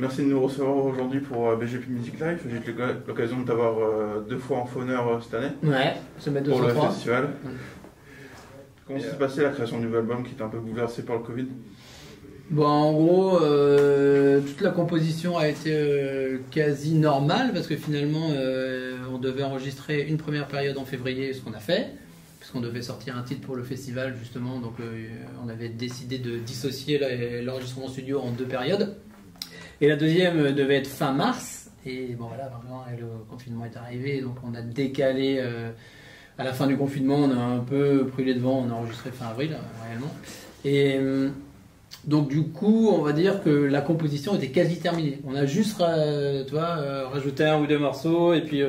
Merci de nous recevoir aujourd'hui pour BGP Music Live. J'ai eu l'occasion de t'avoir 2 fois en fauneur cette année. Ouais, semaine 203. Pour le festival. Comment s'est passé la création du nouvel album qui était un peu bouleversé par le Covid? Bon, en gros, toute la composition a été quasi normale parce que finalement, on devait enregistrer une première période en février, ce qu'on a fait, puisqu'on devait sortir un titre pour le festival justement. Donc, on avait décidé de dissocier l'enregistrement studio en 2 périodes. Et la deuxième devait être fin mars. Et bon, voilà, vraiment, le confinement est arrivé, donc on a décalé. À la fin du confinement, on a un peu pris les devants, on a enregistré fin avril, réellement. Et donc du coup, on va dire que la composition était quasi terminée. On a juste rajouté 1 ou 2 morceaux et puis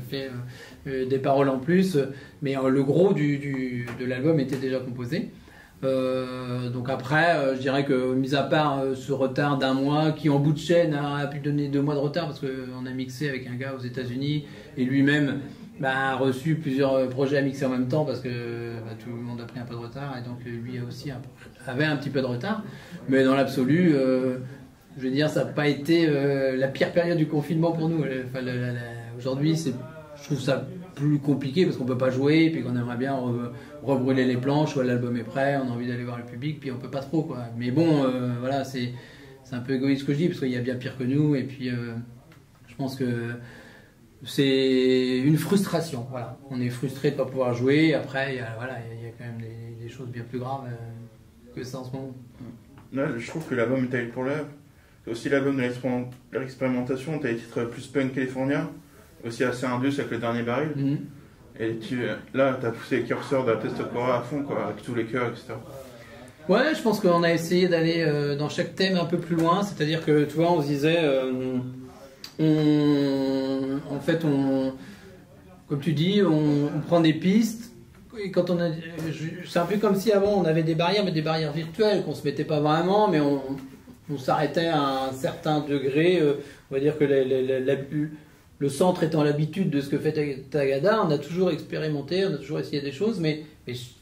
fait des paroles en plus. Mais le gros de l'album était déjà composé. Donc après, je dirais que mis à part ce retard d'1 mois qui en bout de chaîne a pu donner 2 mois de retard parce qu'on a mixé avec un gars aux États-Unis et lui-même a reçu plusieurs projets à mixer en même temps parce que tout le monde a pris un peu de retard et donc lui aussi avait un petit peu de retard. Mais dans l'absolu, je veux dire, ça n'a pas été la pire période du confinement pour nous. Enfin, aujourd'hui, je trouve ça plus compliqué parce qu'on peut pas jouer et puis qu'on aimerait bien rebrûler les planches, soit l'album est prêt, on a envie d'aller voir le public, puis on peut pas trop quoi. Mais bon, voilà, c'est un peu égoïste ce que je dis parce qu'il y a bien pire que nous et puis je pense que c'est une frustration. Voilà, on est frustré de pas pouvoir jouer. Après, il y a quand même des choses bien plus graves que ça en ce moment. Là, je trouve que l'album est taillé pour l'heure. C'est aussi l'album de l'expérimentation. Tu as les titres plus punk californien, aussi assez indus avec le dernier baril. Et là, tu as poussé les curseurs de la Testacora à fond, quoi, avec tous les chœurs, etc. Ouais, je pense qu'on a essayé d'aller dans chaque thème un peu plus loin. C'est-à-dire que, tu vois, on se disait, comme tu dis, on prend des pistes. Et quand c'est un peu comme si avant on avait des barrières, mais des barrières virtuelles, qu'on se mettait pas vraiment, mais on s'arrêtait à un certain degré. On va dire que le centre étant l'habitude de ce que fait Tagada, on a toujours expérimenté, on a toujours essayé des choses, mais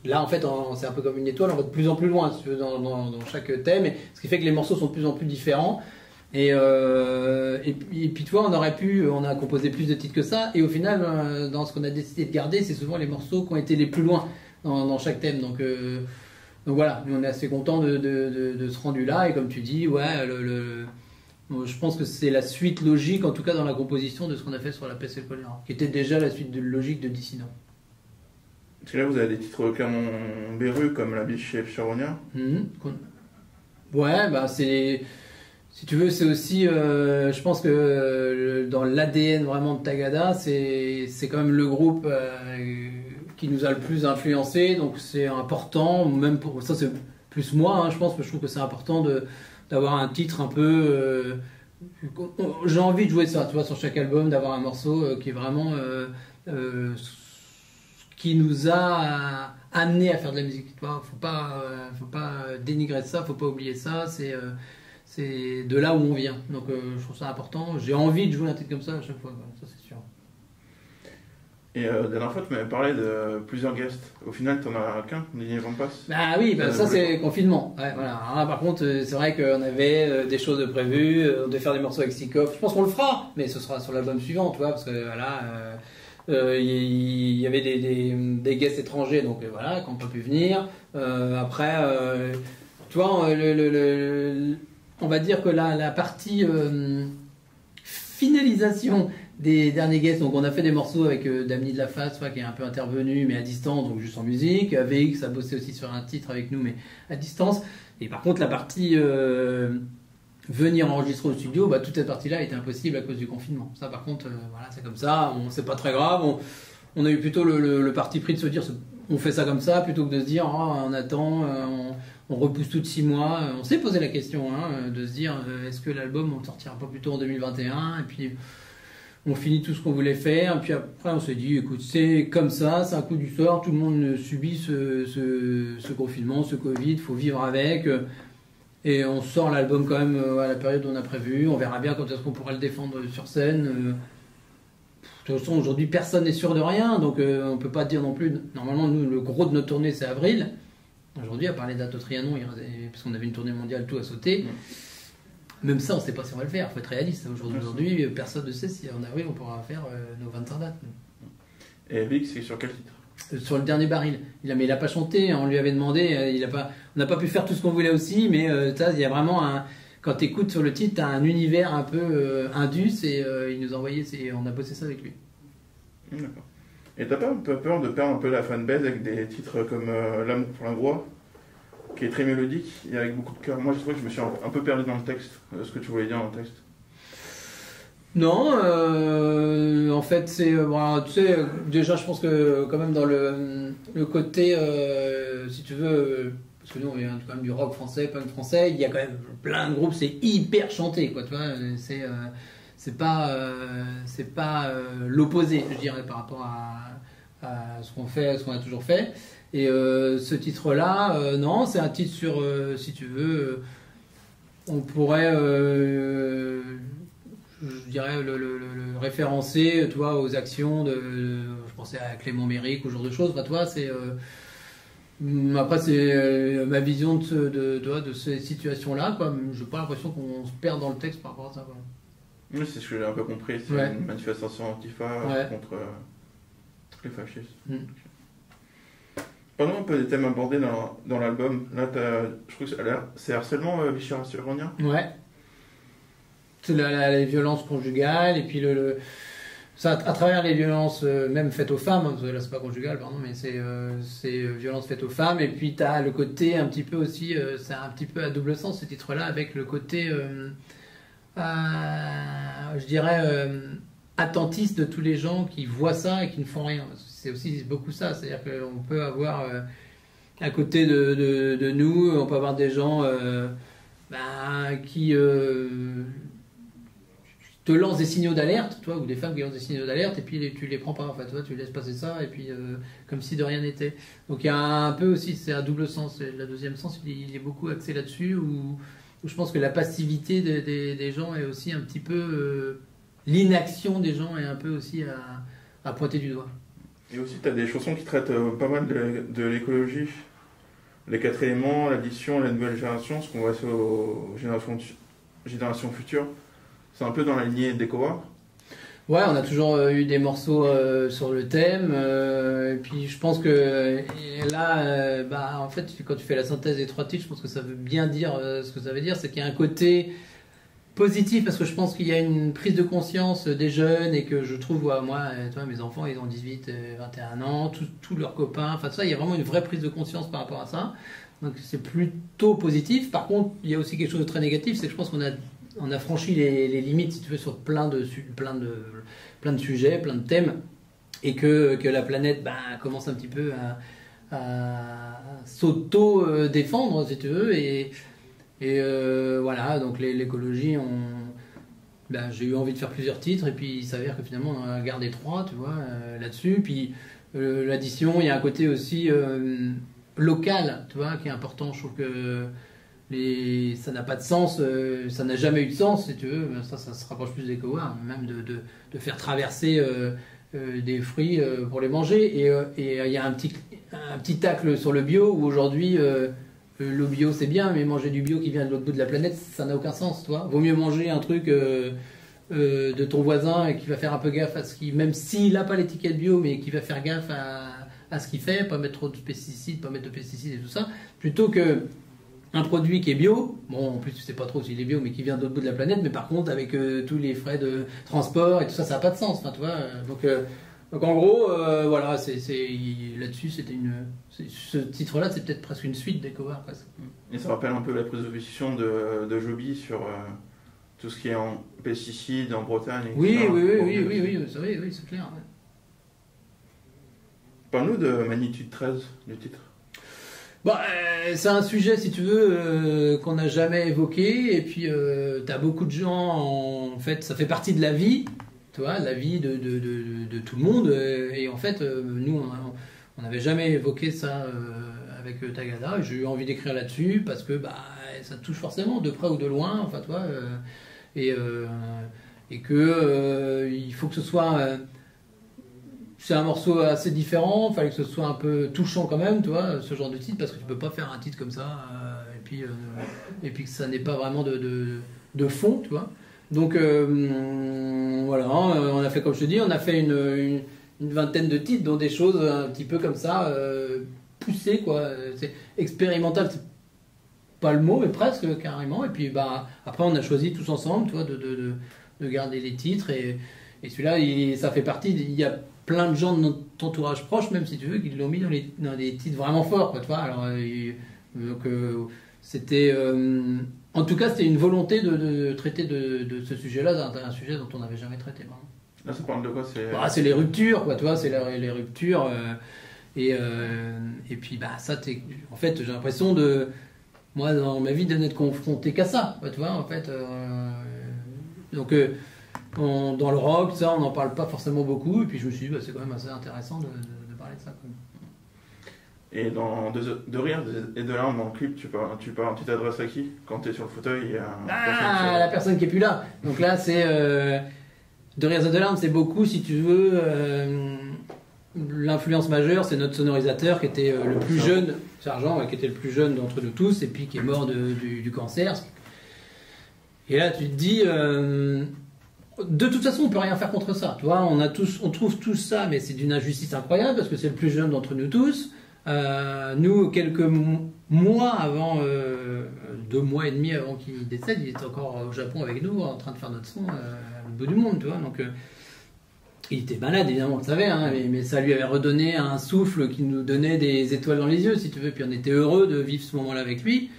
là en fait c'est un peu comme une étoile, on va de plus en plus loin si tu veux, dans chaque thème, ce qui fait que les morceaux sont de plus en plus différents. Et puis tu vois, on a composé plus de titres que ça, et au final, dans ce qu'on a décidé de garder, c'est souvent les morceaux qui ont été les plus loin dans chaque thème. Donc voilà, on est assez content de ce rendu là, et comme tu dis, ouais, je pense que c'est la suite logique, en tout cas dans la composition de ce qu'on a fait sur la peste et le choléra, qui était déjà la suite logique de Dissident. Parce que là, vous avez des titres clairement berrus, comme La biche chez Charognard. Ouais, bah c'est... Si tu veux, c'est aussi, je pense que dans l'ADN vraiment de Tagada, c'est quand même le groupe qui nous a le plus influencé, donc c'est important, même pour ça c'est plus moi, hein, je pense que je trouve que c'est important d'avoir un titre un peu... j'ai envie de jouer ça, tu vois, sur chaque album, d'avoir un morceau qui est vraiment... qui nous a amené à faire de la musique, tu vois, faut pas dénigrer ça, faut pas oublier ça, c'est de là où on vient, donc je trouve ça important. J'ai envie de jouer un titre comme ça à chaque fois, ça c'est sûr. Et la dernière fois, tu m'avais parlé de plusieurs guests. Au final, tu n'en as qu'un, Didier Vampas. Ah oui, ça c'est confinement. Ouais, voilà. Alors là, par contre, c'est vrai qu'on avait des choses de prévues, on devait faire des morceaux avec Sikov. Je pense qu'on le fera, mais ce sera sur l'album suivant, tu vois, parce que voilà, il y avait des guests étrangers, donc voilà, qui n'ont pas pu venir. Après, tu vois, on va dire que la partie finalisation des derniers guests, donc on a fait des morceaux avec Damni de la Face, qui est un peu intervenu mais à distance, donc juste en musique. VX a bossé aussi sur un titre avec nous mais à distance. Et par contre la partie venir enregistrer au studio, toute cette partie là était impossible à cause du confinement. Ça par contre voilà, c'est comme ça, c'est pas très grave. On a eu plutôt le parti pris de se dire on fait ça comme ça plutôt que de se dire on attend, on repousse tout de 6 mois. On s'est posé la question de se dire est-ce que l'album on sortira pas plutôt en 2021, et puis on finit tout ce qu'on voulait faire, et puis après on s'est dit écoute, c'est comme ça, c'est un coup du sort, tout le monde subit ce confinement, ce Covid, faut vivre avec, et on sort l'album quand même à la période où on a prévu, on verra bien quand est-ce qu'on pourra le défendre sur scène. De toute façon aujourd'hui personne n'est sûr de rien, donc on peut pas dire non plus, normalement nous le gros de notre tournée c'est avril, aujourd'hui à part les dates au Trianon, parce qu'on avait une tournée mondiale, tout a sauté. même ça, on ne sait pas si on va le faire. Il faut être réaliste. Aujourd'hui, personne ne sait si en avril, on pourra faire nos 25 dates. Et Vic, c'est sur quel titre? Sur le dernier baril. Mais il n'a pas chanté, on lui avait demandé, on n'a pas pu faire tout ce qu'on voulait aussi, mais il y a vraiment quand tu écoutes sur le titre, tu as un univers un peu indus et il nous a envoyé, on a bossé ça avec lui. D'accord. Et t'as pas un peu peur de perdre un peu la fanbase avec des titres comme L'amour pour la Groix, qui est très mélodique et avec beaucoup de cœur? Moi, je trouve que je me suis un peu perdu dans le texte, ce que tu voulais dire dans le texte. Non, en fait, c'est. Bon, tu sais, déjà, je pense que quand même dans le côté, si tu veux, parce que nous, on vient quand même du rock français, punk français, il y a quand même plein de groupes, c'est hyper chanté, quoi, tu vois, c'est pas l'opposé, je dirais, par rapport à ce qu'on fait, ce qu'on a toujours fait. Et ce titre-là, non, c'est un titre sur, si tu veux, on pourrait. Je dirais le référencer, tu vois, aux actions je pensais à Clément Méric, ou ce genre de choses. Enfin, tu vois, c'est après c'est ma vision de ces situations-là, quoi. J'ai pas l'impression qu'on se perd dans le texte par rapport à ça, quoi. Oui, c'est ce que j'ai un peu compris. C'est une manifestation antifa contre les fascistes. Parlons un peu des thèmes abordés dans l'album. Là, je trouve que c'est harcèlement vichy-iranien. Ouais. C'est les violences conjugales, et puis ça, à travers les violences même faites aux femmes, hein, là c'est pas conjugal, pardon, mais c'est violences faites aux femmes, et puis tu as le côté un petit peu aussi, c'est un petit peu à double sens ce titre-là, avec le côté, je dirais, attentiste de tous les gens qui voient ça et qui ne font rien. C'est aussi beaucoup ça, c'est-à-dire qu'on peut avoir à côté de nous, on peut avoir des gens qui te lancent des signaux d'alerte, toi, ou des femmes qui lancent des signaux d'alerte, et puis tu les prends pas, en fait, toi, tu laisses passer ça, et puis comme si de rien n'était. Donc il y a un peu aussi, c'est un double sens. Le deuxième sens, il est beaucoup axé là-dessus, où je pense que la passivité des gens est aussi un petit peu l'inaction des gens est un peu aussi à pointer du doigt. Et aussi, tu as des chansons qui traitent pas mal de l'écologie, les 4 éléments, l'addition, la nouvelle génération, ce qu'on voit aux générations futures. C'est un peu dans la lignée d'EcoWar. Ouais, on a toujours eu des morceaux sur le thème. Et puis je pense que là, en fait, quand tu fais la synthèse des 3 titres, je pense que ça veut bien dire ce que ça veut dire. C'est qu'il y a un côté positif, parce que je pense qu'il y a une prise de conscience des jeunes, et que je trouve, moi, tu vois, mes enfants, ils ont 18, 21 ans, tous leurs copains, enfin ça, il y a vraiment une vraie prise de conscience par rapport à ça. Donc c'est plutôt positif. Par contre, il y a aussi quelque chose de très négatif, c'est que je pense qu'on a franchi les limites, si tu veux, sur plein de sujets, plein de thèmes, et que la planète commence un petit peu à s'auto-défendre, si tu veux, et voilà, donc l'écologie, j'ai eu envie de faire plusieurs titres, et puis il s'avère que finalement on en a gardé 3, tu vois, là-dessus. Puis l'addition, il y a un côté aussi local, tu vois, qui est important. Je trouve que ça n'a pas de sens, ça n'a jamais eu de sens, si tu veux. Ça se rapproche plus d'EcoWar, même de faire traverser des fruits pour les manger. Et il y a un petit tacle sur le bio, où aujourd'hui le bio c'est bien, mais manger du bio qui vient de l'autre bout de la planète, ça n'a aucun sens, toi. Vaut mieux manger un truc de ton voisin, et qui va faire un peu gaffe à ce qu'il, même s'il n'a pas l'étiquette bio, mais qui va faire gaffe à ce qu'il fait, pas mettre trop de pesticides, et tout ça, plutôt que un produit qui est bio, bon, en plus tu sais pas trop s'il est bio, mais qui vient de l'autre bout de la planète, mais par contre avec tous les frais de transport et tout ça, ça n'a pas de sens, enfin, tu vois. Donc en gros, voilà, là-dessus, ce titre-là, c'est peut-être presque une suite d'EcoWar, presque. Et ça rappelle un peu la prise de position de Joby sur tout ce qui est en pesticides en Bretagne. Oui, c'est clair. Ouais. Parle-nous de Magnitude 13, du titre. C'est un sujet, si tu veux, qu'on n'a jamais évoqué, et puis t'as beaucoup de gens, en fait, ça fait partie de la vie, tu vois, la vie de tout le monde, et en fait, nous, on n'avait jamais évoqué ça avec Tagada, et j'ai eu envie d'écrire là-dessus, parce que ça touche forcément, de près ou de loin, enfin, tu vois, et que il faut que ce soit... c'est un morceau assez différent, il fallait que ce soit un peu touchant quand même, tu vois, ce genre de titre, parce que tu peux pas faire un titre comme ça, et puis que ça n'ait pas vraiment de de fond, tu vois. Donc voilà, on a fait comme je te dis, on a fait une vingtaine de titres, dont des choses un petit peu comme ça, poussées, quoi. C'est expérimental, c'est pas le mot, mais presque carrément. Et puis bah après on a choisi tous ensemble, tu vois, de garder les titres et celui-là, ça fait partie. Il y a plein de gens de notre entourage proche, même si tu veux, qui l'ont mis dans des titres vraiment forts, quoi, tu vois. Alors donc c'était en tout cas, c'était une volonté de traiter de ce sujet-là, un sujet dont on n'avait jamais traité. Vraiment. Là, ça parle de quoi? C'est les ruptures, quoi, tu vois, c'est les ruptures. Et puis, bah, ça, en fait, j'ai l'impression moi, dans ma vie, de n'être confronté qu'à ça, quoi, tu vois, en fait. Donc, dans le rock, ça, on n'en parle pas forcément beaucoup. Et puis, je me suis dit, bah, c'est quand même assez intéressant de parler de ça, quoi. Et dans de rire et de larmes dans le clip, tu t'adresses à qui quand tu es sur le fauteuil? La personne qui est plus là. Donc là, c'est de rire et de larmes, c'est beaucoup, si tu veux, l'influence majeure, c'est notre sonorisateur qui était le plus jeune, Sergent, qui était le plus jeune d'entre nous tous, et puis qui est mort du cancer. Et là, tu te dis, de toute façon, on peut rien faire contre ça. Tu vois, on trouve tous ça, mais c'est d'une injustice incroyable parce que c'est le plus jeune d'entre nous tous. Nous, quelques mois avant, 2 mois et demi avant qu'il décède, il était encore au Japon avec nous en train de faire notre son au bout du monde, tu vois. Donc, il était malade, évidemment, on le savait, hein, mais ça lui avait redonné un souffle qui nous donnait des étoiles dans les yeux, si tu veux. Puis on était heureux de vivre ce moment-là avec lui.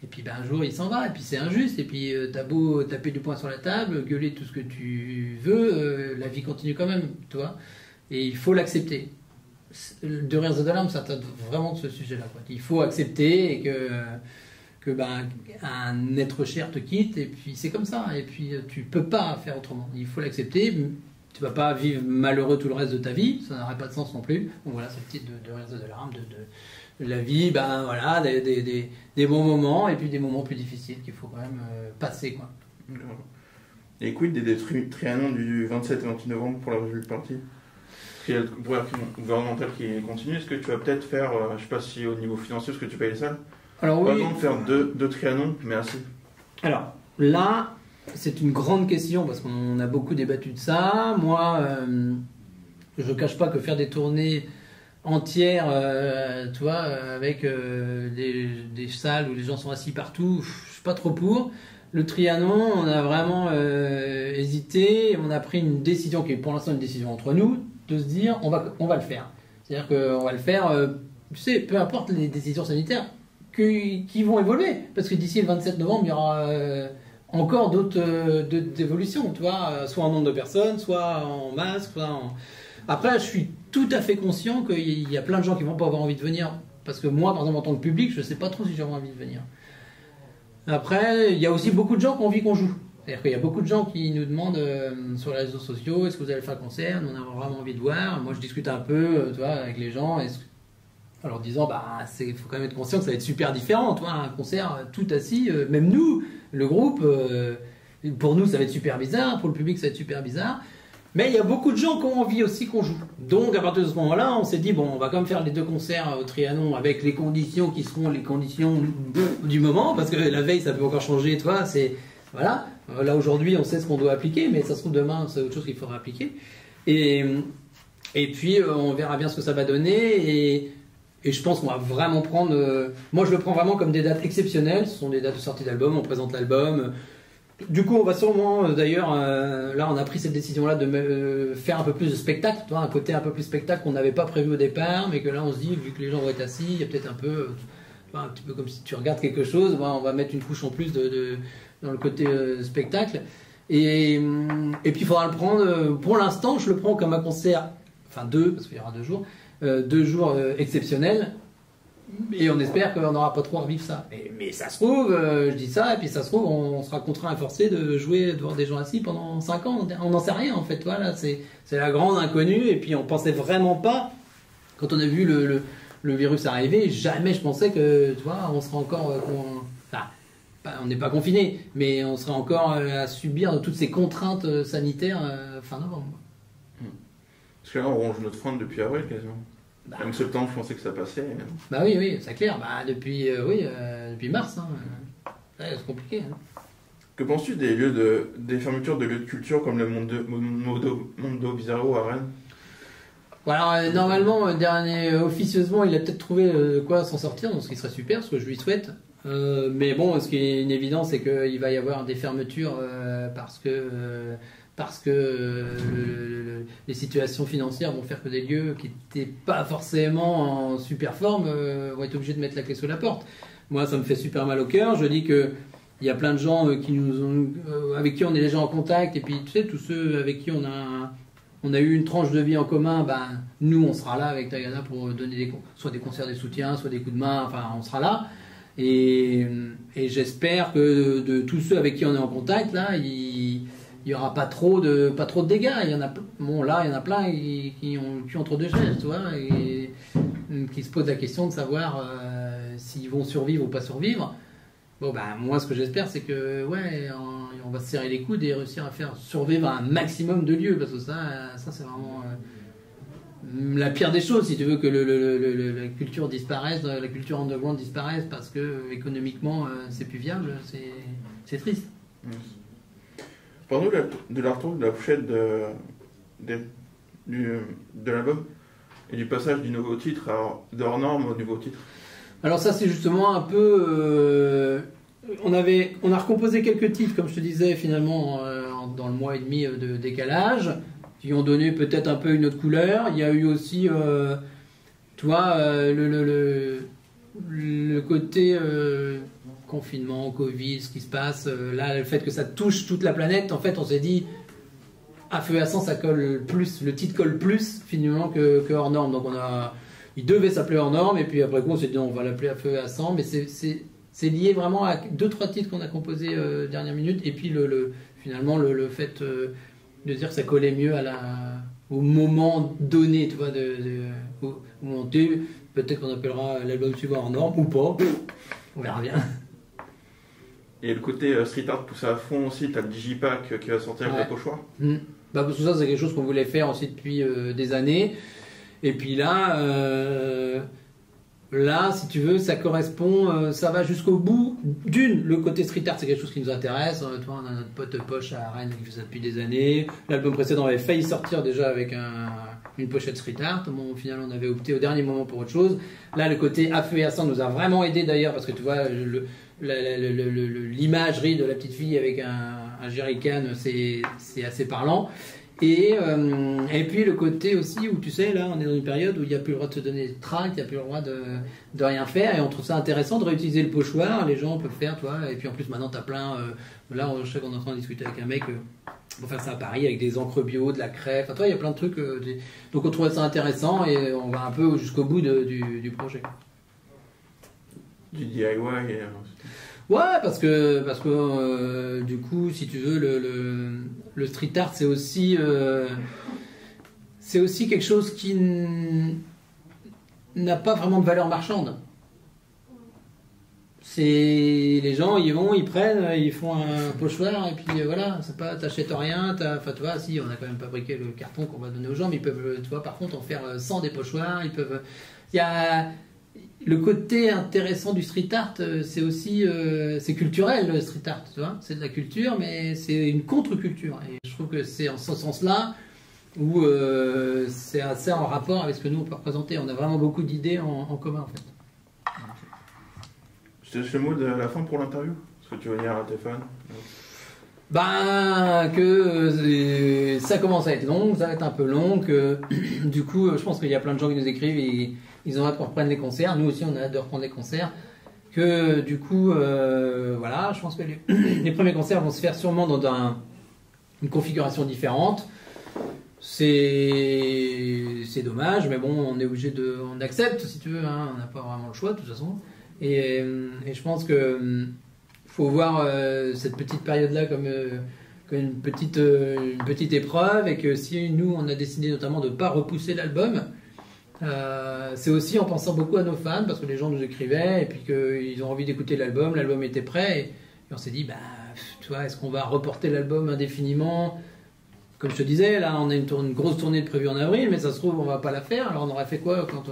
Et puis un jour, il s'en va, et puis c'est injuste. Et puis t'as beau taper du poing sur la table, gueuler tout ce que tu veux, la vie continue quand même, tu vois. Et il faut l'accepter. De rire et de larmes, ça traite vraiment de ce sujet-là, quoi. Il faut accepter et que un être cher te quitte, et puis c'est comme ça. Et puis tu peux pas faire autrement. Il faut l'accepter. Tu vas pas vivre malheureux tout le reste de ta vie, ça n'aurait pas de sens non plus. Donc voilà, c'est le titre de rire et de larmes, de la vie, ben voilà, des bons moments et puis des moments plus difficiles qu'il faut quand même passer, quoi. Et quid des Trianon du 27 et 28 novembre pour la revue du parti? Il y a le pouvoir gouvernemental qui continue. Est-ce que tu vas peut-être faire, je sais pas si au niveau financier, est-ce que tu payes les salles? Alors par oui. exemple, faire deux Trianon, mais assez. Alors là, c'est une grande question parce qu'on a beaucoup débattu de ça. Moi, je ne cache pas que faire des tournées entières, tu vois, avec des salles où les gens sont assis partout, je suis pas trop pour. Le Trianon, on a vraiment hésité. On a pris une décision qui est pour l'instant une décision entre nous, de se dire on va le faire. C'est-à-dire qu'on va le faire, tu sais, peu importe les décisions sanitaires qui vont évoluer. Parce que d'ici le 27 novembre, il y aura encore d'autres évolutions, tu vois, soit en nombre de personnes, soit en masque, soit en... Après, je suis tout à fait conscient qu'il y a plein de gens qui vont pas avoir envie de venir. Parce que moi, par exemple, en tant que public, je sais pas trop si j'aurai envie de venir. Après, il y a aussi beaucoup de gens qui ont envie qu'on joue. C'est-à-dire qu'il y a beaucoup de gens qui nous demandent sur les réseaux sociaux, est-ce que vous allez faire un concert? Nous, on a vraiment envie de voir. Moi, je discute un peu, tu vois, avec les gens, en leur disant, il faut quand même être conscient que ça va être super différent, tu vois, un concert tout assis, même nous, le groupe, pour nous, ça va être super bizarre, pour le public, ça va être super bizarre. Mais il y a beaucoup de gens qui ont envie aussi qu'on joue. Donc, à partir de ce moment-là, on s'est dit, bon, on va quand même faire les 2 concerts au Trianon avec les conditions qui seront les conditions du moment, parce que la veille, ça peut encore changer, tu vois, voilà. Là, aujourd'hui, on sait ce qu'on doit appliquer, mais ça se trouve demain, c'est autre chose qu'il faudra appliquer. Et puis, on verra bien ce que ça va donner, et je pense qu'on va vraiment prendre... moi, je le prends vraiment comme des dates exceptionnelles. Ce sont des dates de sortie d'album, on présente l'album. Du coup, on va sûrement, d'ailleurs, là, on a pris cette décision-là de faire un peu plus de spectacle, tu vois, un côté un peu plus spectacle qu'on n'avait pas prévu au départ, mais que là, on se dit, vu que les gens vont être assis, il y a peut-être un petit peu comme si tu regardes quelque chose, on va mettre une couche en plus dans le côté spectacle. Et puis, il faudra le prendre, pour l'instant, je le prends comme un concert, enfin 2, parce qu'il y aura 2 jours, 2 jours exceptionnels. Et on espère qu'on n'aura pas trop à revivre ça. Mais ça se trouve, je dis ça, et puis ça se trouve, on sera contraint et forcé de jouer devant des gens assis pendant 5 ans. On n'en sait rien, en fait. Voilà, c'est la grande inconnue. Et puis on pensait vraiment pas, quand on a vu le virus arriver, jamais je pensais que, tu vois, on sera encore... on n'est pas confiné, mais on sera encore à subir toutes ces contraintes sanitaires fin novembre. Parce que là, on ronge notre frein depuis avril, quasiment. Même septembre, je pensais que ça passait. Oui, c'est clair. Depuis mars, c'est compliqué. Hein. Que penses-tu des fermetures de lieux de culture comme le Mondo Bizarro à Rennes? Bon, alors, normalement, officieusement, il a peut-être trouvé quoi s'en sortir, donc ce qui serait super, ce que je lui souhaite. Mais bon, ce qui est une évidence, c'est qu'il va y avoir des fermetures parce que les situations financières vont faire que des lieux qui n'étaient pas forcément en super forme vont être obligés de mettre la clé sous la porte. Moi, ça me fait super mal au cœur. Je dis que il y a plein de gens avec qui on est déjà en contact, et puis tu sais, tous ceux avec qui on a eu une tranche de vie en commun, ben, nous on sera là avec Tagada pour donner soit des concerts de soutien, soit des coups de main, enfin on sera là. Et j'espère que de tous ceux avec qui on est en contact, là, il n'y aura pas trop de dégâts. Il y en a plein qui ont entre deux chaises, tu vois, et qui se posent la question de savoir s'ils vont survivre ou pas survivre. Bon, ben, moi, ce que j'espère, c'est que, ouais, on va se serrer les coudes et réussir à faire survivre un maximum de lieux, parce que ça c'est vraiment la pire des choses, si tu veux, que la culture disparaisse, la culture underground disparaisse, parce que économiquement, c'est plus viable, c'est triste. Parle-nous de la retour de la pochette de l'album et du passage du nouveau titre de hors norme au nouveau titre. Alors ça, c'est justement un peu... on a recomposé quelques titres, comme je te disais, finalement, dans le mois et demi de décalage, qui ont donné peut-être un peu une autre couleur. Il y a eu aussi, tu vois, le côté confinement, Covid, ce qui se passe, là, le fait que ça touche toute la planète, en fait, on s'est dit, à feu et à sang, ça colle plus, le titre colle plus, finalement, que hors norme. Donc il devait s'appeler hors norme, et puis après coup, on s'est dit, on va l'appeler à feu et à sang, mais c'est lié vraiment à 2-3 titres qu'on a composés dernière minute, et puis finalement le fait de dire que ça collait mieux au moment donné, tu vois, au moment T. Peut-être qu'on appellera l'album suivant hors norme ou pas, on verra bien. Et le côté street art poussé à fond aussi, t'as le Digipack qui va sortir avec la pochoir. Bah, parce que ça, c'est quelque chose qu'on voulait faire aussi depuis des années. Et puis là, si tu veux, ça correspond, ça va jusqu'au bout. Le côté street art, c'est quelque chose qui nous intéresse. Toi, on a notre pote Poche à Rennes qui fait ça depuis des années. L'album précédent avait failli sortir déjà avec une pochette street art. Bon, au final, on avait opté au dernier moment pour autre chose. Là, le côté à feu et à sang nous a vraiment aidé d'ailleurs, parce que tu vois, l'imagerie de la petite fille avec un jerrycan, c'est assez parlant. Et puis le côté aussi où, tu sais, là on est dans une période où il n'y a plus le droit de se donner des tracts, il n'y a plus le droit de rien faire, et on trouve ça intéressant de réutiliser le pochoir. Les gens peuvent faire, toi, et puis en plus maintenant tu as plein, là je sais qu'on est en train de discuter avec un mec pour faire ça à Paris avec des encres bio, de la craie, enfin toi il y a plein de trucs, donc on trouvait ça intéressant et on va un peu jusqu'au bout du projet. Du DIY Ouais, parce que du coup, si tu veux, le street art, c'est aussi quelque chose qui n'a pas vraiment de valeur marchande. Les gens, ils vont, ils prennent, ils font un pochoir, et puis voilà, c'est pas, t'achètes rien, enfin tu vois, si, on a quand même fabriqué le carton qu'on va donner aux gens, mais ils peuvent, tu vois, par contre, en faire 100 des pochoirs, ils peuvent... Il y a... Le côté intéressant du street art, c'est aussi c'est culturel, le street art, tu vois, c'est de la culture, mais c'est une contre-culture. Et je trouve que c'est en ce sens-là où c'est assez en rapport avec ce que nous on peut représenter. On a vraiment beaucoup d'idées en commun, en fait. Je te laisse le mot de la fin pour l'interview. Est-ce que tu veux dire à tes fans? Que ça commence à être long, ça va être un peu long, que du coup, je pense qu'il y a plein de gens qui nous écrivent et ils ont hâte qu'on reprenne les concerts. Nous aussi, on a hâte de reprendre les concerts. Que du coup, voilà, je pense que les premiers concerts vont se faire sûrement dans une configuration différente. C'est dommage, mais bon, on est obligé on accepte, si tu veux, hein, on n'a pas vraiment le choix de toute façon. Et je pense que faut voir cette petite période-là comme une petite épreuve, et que si nous, on a décidé notamment de ne pas repousser l'album, c'est aussi en pensant beaucoup à nos fans, parce que les gens nous écrivaient et puis qu'ils ont envie d'écouter l'album était prêt, et on s'est dit, bah, tu vois, est-ce qu'on va reporter l'album indéfiniment? Comme je te disais, là on a une grosse tournée de prévue en avril, mais ça se trouve on va pas la faire. Alors on aurait fait quoi quand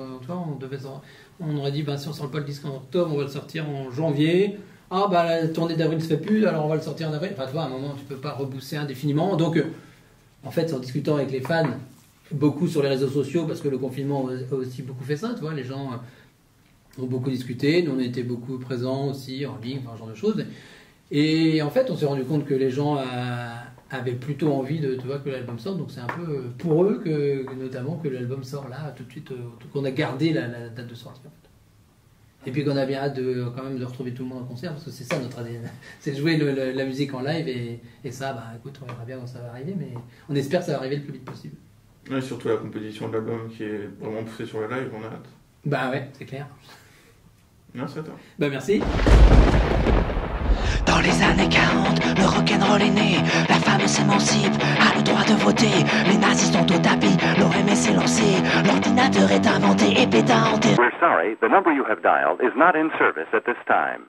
on aurait dit, ben, si on sort pas le disque en octobre, on va le sortir en janvier. ah bah la tournée d'avril se fait plus, alors on va le sortir en avril. Enfin tu vois, à un moment tu peux pas rebousser indéfiniment. Donc en fait en discutant avec les fans, beaucoup sur les réseaux sociaux, parce que le confinement a aussi beaucoup fait ça, tu vois, les gens ont beaucoup discuté, nous on était beaucoup présents aussi en ligne, enfin, ce genre de choses. Et en fait on s'est rendu compte que les gens avaient plutôt envie de, tu vois, que l'album sorte, donc c'est un peu pour eux que notamment que l'album sort là tout de suite, qu'on a gardé la date de sortie en fait. Et puis qu'on a bien hâte quand même de retrouver tout le monde en concert, parce que c'est ça notre ADN, c'est de jouer la musique en live, et ça, bah écoute, on verra bien quand ça va arriver, mais on espère que ça va arriver le plus vite possible. Ouais, surtout la composition de l'album qui est vraiment poussée sur le live, on a hâte. Bah ouais, c'est clair. Merci à toi. Bah merci. Dans les années 40, le rock'n'roll est né. La femme s'émancipe, a le droit de voter. Les nazis sont au tapis, l'OMS s'est lancé. L'ordinateur est inventé et Pétain enterré. We're sorry, the number you have dialed is not in service at this time.